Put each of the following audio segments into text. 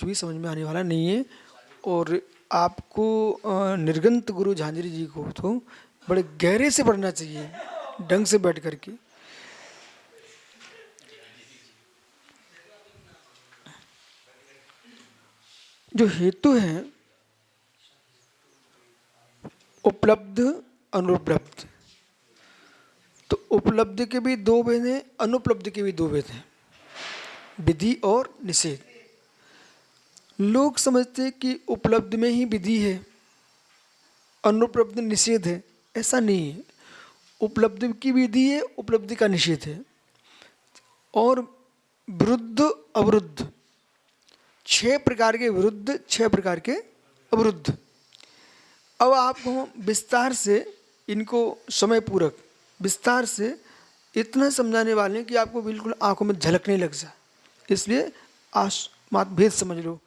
भी समझ में आने वाला नहीं है। और आपको निर्गंत गुरु झांझरी जी को तो बड़े गहरे से पढ़ना चाहिए, ढंग से बैठ करके। जो हेतु है उपलब्ध अनुपलब्ध, तो उपलब्धि के भी दो भेद हैं, अनुपलब्धि के भी दो भेद हैं, विधि और निषेध। लोग समझते हैं कि उपलब्धि में ही विधि है, अनुपलब्धि निषेध है। ऐसा नहीं है, उपलब्धि की विधि है, उपलब्धि का निषेध है। और विरुद्ध अवरुद्ध, 6 प्रकार के विरुद्ध, 6 प्रकार के अवरुद्ध। अब आपको विस्तार से इनको समय पूर्वक विस्तार से इतना समझाने वाले हैं कि आपको बिल्कुल आंखों में झलकने लग जाए। इसलिए भेद समझ लो,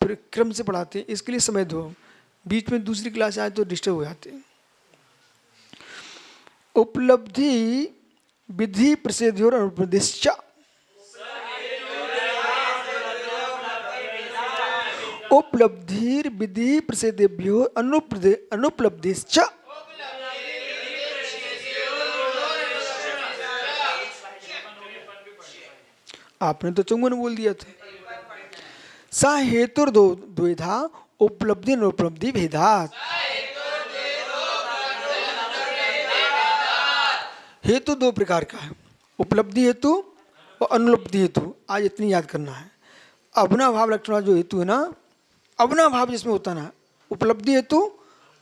फिर क्रम से पढ़ाते हैं, इसके लिए समय दो। बीच में दूसरी क्लास आए तो डिस्टर्ब हो जाते हैं। उपलब्धि विधि प्रसिद्धि और अनुप्रदिश्च। उपलब्धिर विधि प्रसिद्धेभ्यो अनुपलब्धिश्च। आपने तो चुंगन बोल दिया था। सा हेतुर द्विधा उपलब्धि अनुपलब्धि भेदात्। हेतु 2 प्रकार का है, उपलब्धि हेतु और अनुपलब्धि हेतु। आज इतनी याद करना है। अवना भाव लक्षण जो हेतु है ना, अवना भाव जिसमें होता ना, उपलब्धि हेतु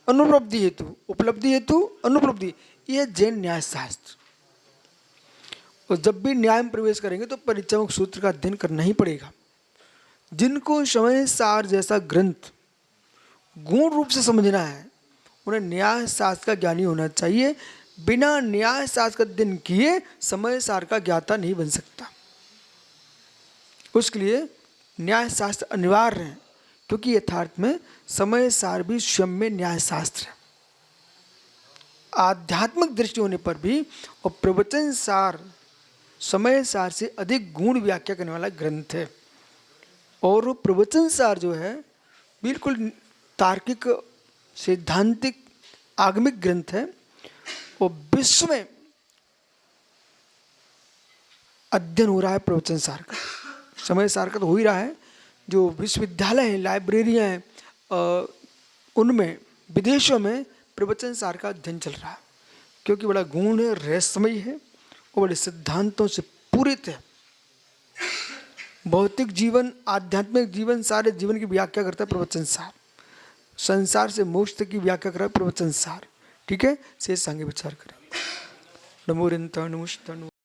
अनुपलब्धि हेतु, उपलब्धि हेतु अनुपलब्धि, यह जैन न्याय शास्त्र। और जब भी न्याय में प्रवेश करेंगे तो परिचय सूत्र का अध्ययन करना ही पड़ेगा। जिनको समय सार जैसा ग्रंथ गुण रूप से समझना है, उन्हें न्याय शास्त्र का ज्ञानी होना चाहिए। बिना न्याय शास्त्र का अध्ययन किए समय सार का ज्ञाता नहीं बन सकता। उसके लिए न्याय शास्त्र अनिवार्य है, क्योंकि यथार्थ में समय सार भी स्वयं में न्याय शास्त्र है। आध्यात्मिक दृष्टि होने पर भी और प्रवचन सार समय सार से अधिक गुण व्याख्या करने वाला ग्रंथ है। और प्रवचन सार जो है बिल्कुल तार्किक सैद्धांतिक आगमिक ग्रंथ है। और विश्व में अध्ययन हो रहा है प्रवचन सार का, समय सार का तो हो ही रहा है। जो विश्वविद्यालय है, लाइब्रेरियाँ हैं, उनमें विदेशों में प्रवचन सार का अध्ययन चल रहा है, क्योंकि बड़ा गुण है, रहस्यमय है और बड़े सिद्धांतों से पूरित है। भौतिक जीवन, आध्यात्मिक जीवन, सारे जीवन की व्याख्या करता है प्रवचन सार। संसार से मोक्ष तक की व्याख्या कर रहा है प्रवचन सार। ठीक है, शेष आगे विचार करें। नमो